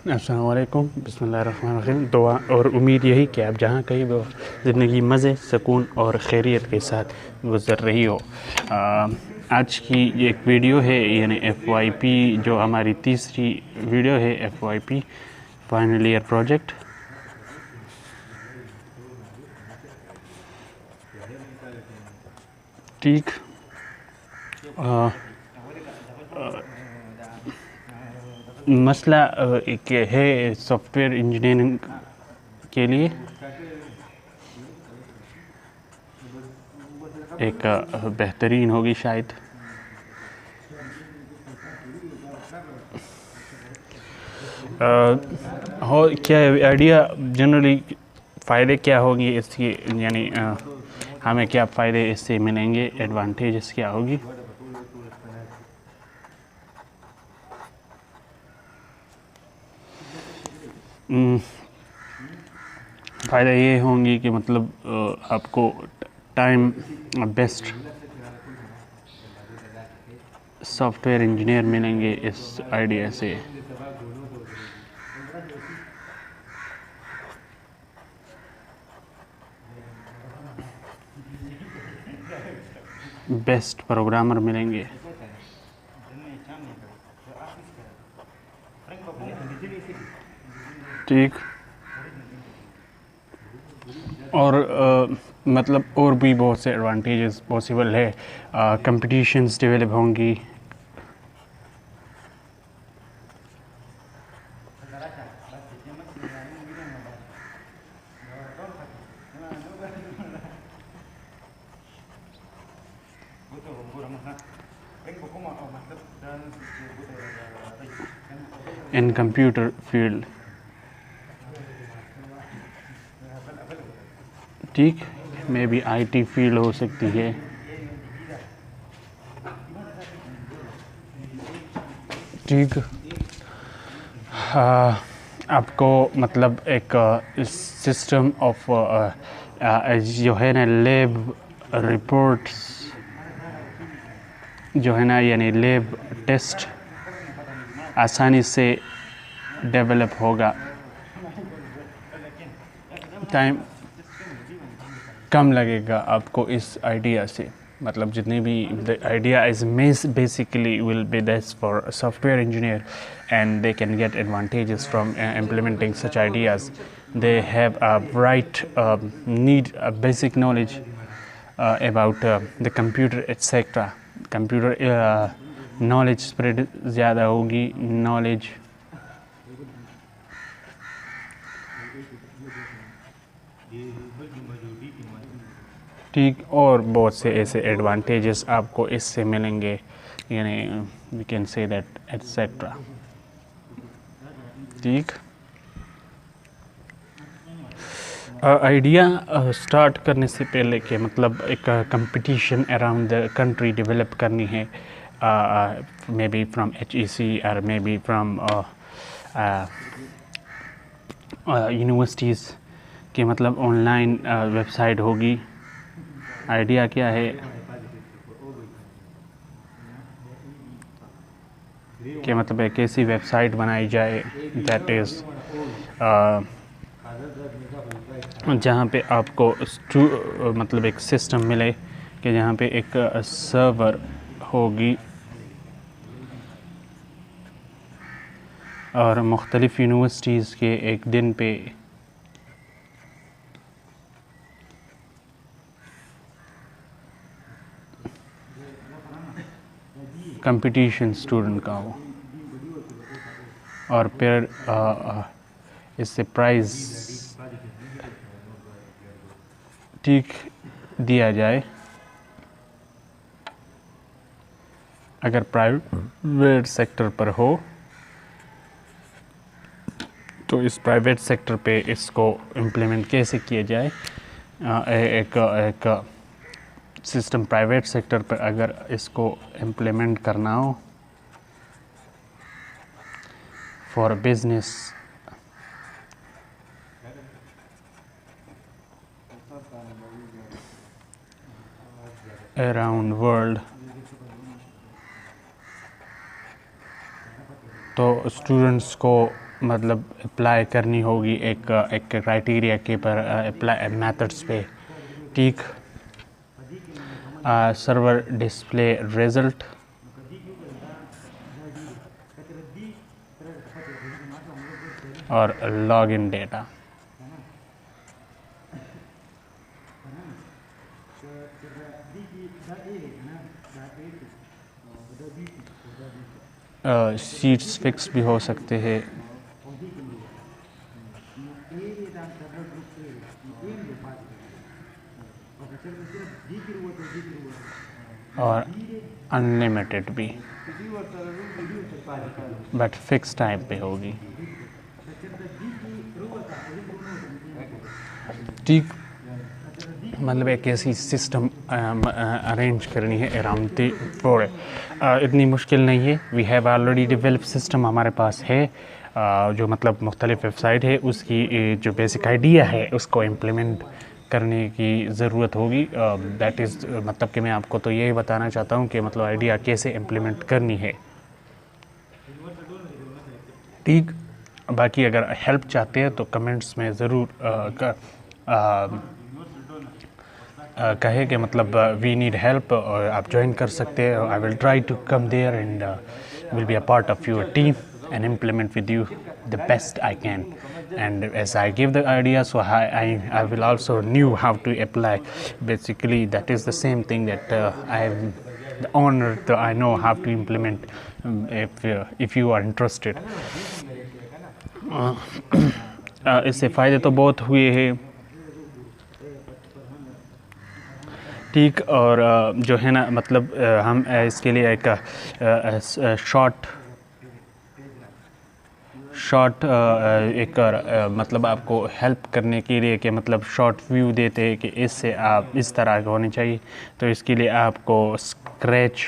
अस्सलाम वालेकुम, बिस्मिल्लाहिर्रहमानिर्रहीम। दुआ और उम्मीद यही कि आप जहाँ कहीं भी हो, ज़िंदगी मज़े, सुकून और खैरियत के साथ गुज़र रही हो। आज की ये एक वीडियो है, यानी FYP, जो हमारी तीसरी वीडियो है, FYP फाइनल ईयर प्रोजेक्ट। ठीक। मसला एक है सॉफ्टवेयर इंजीनियरिंग के लिए एक बेहतरीन होगी शायद। हो क्या आइडिया जनरली फ़ायदे क्या होंगे इसके, यानी हमें क्या फ़ायदे इससे मिलेंगे, एडवांटेजेस क्या होगी। फ़ायदा ये होंगे कि मतलब आपको टाइम बेस्ट सॉफ्टवेयर इंजीनियर मिलेंगे इस आइडिया से। बेस्ट प्रोग्रामर मिलेंगे। ठीक। और मतलब और भी बहुत से एडवांटेजेस पॉसिबल है। कंपटीशंस डेवलप होंगी। In computer field. ठीक। मे बी IT फील्ड हो सकती है। ठीक। आपको मतलब एक सिस्टम ऑफ जो है ना, लैब रिपोर्ट्स जो है ना, यानी लैब टेस्ट आसानी से डेवलप होगा। टाइम कम लगेगा आपको इस आइडिया से। मतलब जितने भी the idea is mess basically will be this for software engineer, and they can get advantages from implementing such ideas. They have a right need a basic knowledge about the computer etc. Computer knowledge spread ज़्यादा होगी, knowledge। ठीक। और बहुत से ऐसे advantages आपको इससे मिलेंगे, यानी we can say that etcetera. ठीक। आइडिया स्टार्ट करने से पहले कि मतलब एक competition around the country develop करनी है, मे बी फ्रॉम HEC और मे बी फ्रॉम यूनिवर्सिटीज़ के, मतलब ऑनलाइन वेबसाइट होगी। आइडिया क्या है कि मतलब एक ऐसी वेबसाइट बनाई जाए दैट इज़ जहाँ पे आपको मतलब एक सिस्टम मिले कि जहाँ पे एक सर्वर होगी और मुख्तलिफ़ यूनिवर्सिटीज़ के एक दिन पे कंपटीशन स्टूडेंट का हो, और फिर इससे प्राइज़ ठीक दिया जाए। अगर प्राइवेट सेक्टर पर हो तो इस प्राइवेट सेक्टर पे इसको इम्प्लीमेंट कैसे किया जाए। एक सिस्टम प्राइवेट सेक्टर पर अगर इसको इम्प्लीमेंट करना हो फॉर बिजनेस अराउंड वर्ल्ड, तो स्टूडेंट्स को मतलब अप्लाई करनी होगी एक क्राइटेरिया के पर अप्लाई मेथड्स पे, ठीक। सर्वर डिस्प्ले रिजल्ट और लॉगिन डेटा। शीट्स फिक्स भी हो सकते हैं, और अनलिमिटेड भी, बट फिक्स टाइम पे होगी, ठीक। मतलब एक ऐसी सिस्टम अरेंज करनी है अराउंड द वर्ल्ड, इतनी मुश्किल नहीं है। We have already develop system हमारे पास है, जो मतलब मुख्तलिफ वेबसाइट है उसकी जो बेसिक आइडिया है उसको इम्प्लीमेंट करने की ज़रूरत होगी। दैट इज़ मतलब कि मैं आपको तो यही बताना चाहता हूँ कि मतलब आइडिया कैसे इम्प्लीमेंट करनी है, ठीक। बाकी अगर हेल्प चाहते हैं तो कमेंट्स में ज़रूर कहे कि मतलब वी नीड हेल्प, और आप ज्वाइन कर सकते हैं। I will try to come there and will be a part of your team and implement with you the best I can. And as I give the idea, so I will also knew how to apply. Basically that is the same thing that I am the owner, I know how to implement, if you are interested. इससे फ़ायदे तो बहुत हुए हैं, ठीक। और जो है ना मतलब हम इसके लिए एक शॉर्ट एक मतलब आपको हेल्प करने के लिए कि मतलब शॉर्ट व्यू देते हैं कि इससे आप इस तरह का होनी चाहिए। तो इसके लिए आपको स्क्रैच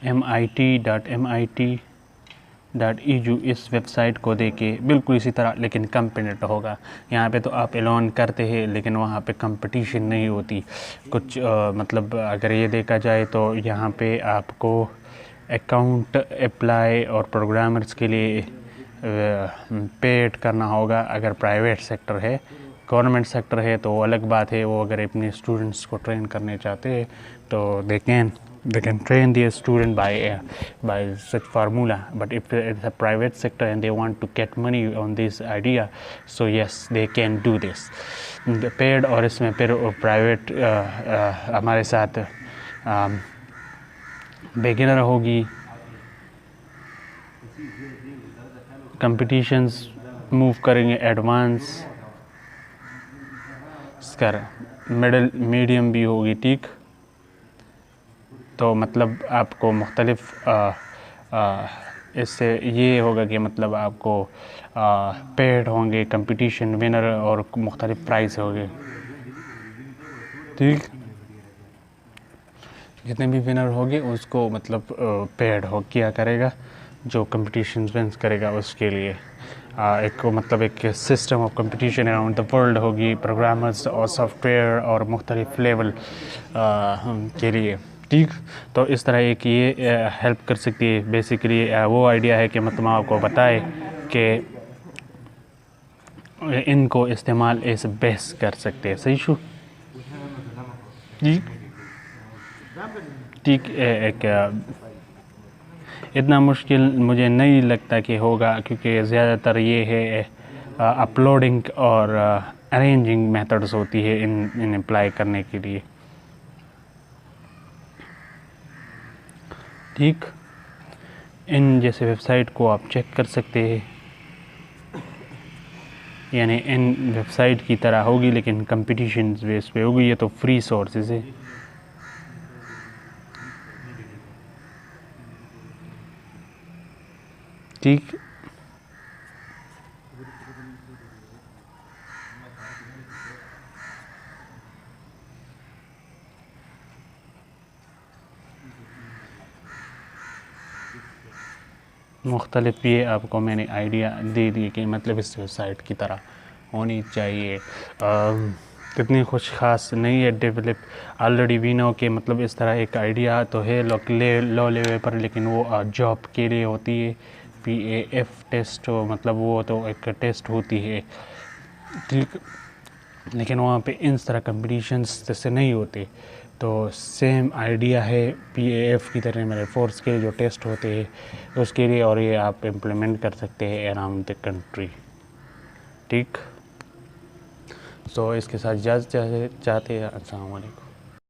MIT.edu इस वेबसाइट को देके बिल्कुल इसी तरह, लेकिन कंपेटिट होगा। यहाँ पे तो आप एलोन करते हैं लेकिन वहाँ पे कंपटीशन नहीं होती कुछ। मतलब अगर ये देखा जाए तो यहाँ पे आपको अकाउंट अप्लाई और प्रोग्रामर्स के लिए पेड करना होगा अगर प्राइवेट सेक्टर है। गवर्नमेंट सेक्टर है तो अलग बात है, वो अगर अपने स्टूडेंट्स को ट्रेन करने चाहते हैं तो they can train their student by such formula. But if it's a private sector and they want to get money on this idea, so yes they can do this the paid। और इसमें फिर private हमारे साथ beginner होगी, competitions move करेंगे advance कर, middle medium भी होगी, ठीक। तो मतलब आपको मुख्तलिफ इससे ये होगा कि मतलब आपको पेड होंगे, कंपटीशन विनर और मुख्तलिफ प्राइज़ होंगे, ठीक। जितने भी विनर होंगे उसको मतलब पेड हो किया करेगा, जो कंपटीशन विन्स करेगा उसके लिए एक मतलब एक system of competition around the world होगी, प्रोग्रामर्स और सॉफ्टवेयर और मुख्तलिफ लेवल के लिए, ठीक। तो इस तरह एक ये हेल्प कर सकती है। बेसिकली वो आइडिया है कि मतलब आपको बताए कि इनको इस्तेमाल ऐसे बेस्ट कर सकते हैं, सही शू, ठीक। एक इतना मुश्किल मुझे नहीं लगता कि होगा, क्योंकि ज़्यादातर ये है अपलोडिंग और अरेंजिंग मेथड्स होती है इन अप्लाई करने के लिए, ठीक। इन जैसे वेबसाइट को आप चेक कर सकते हैं, यानी इन वेबसाइट की तरह होगी लेकिन कंपटीशन बेस पे होगी। ये तो फ्री सोर्सेज है, ठीक। मुख्तलिफ ये आपको मैंने आइडिया दे दिए कि मतलब इस वेबसाइट की तरह होनी चाहिए। इतनी कुछ खास नहीं है डेवलप। ऑलरेडी वी नो के मतलब इस तरह एक आइडिया तो है लो लेवल पर, लेकिन वो जॉब के लिए होती है। PAF टेस्ट मतलब वो तो एक टेस्ट होती है, लेकिन वहाँ पे इन तरह कंपटीशंस जैसे नहीं होते। तो सेम आइडिया है PAF की तरह मेरे फोर्स के जो टेस्ट होते हैं उसके लिए, और ये आप इम्प्लीमेंट कर सकते हैं अराउंड द कंट्री। ठीक, तो इसके साथ इजाज़त चाहते हैं। अस्सलाम वालेकुम।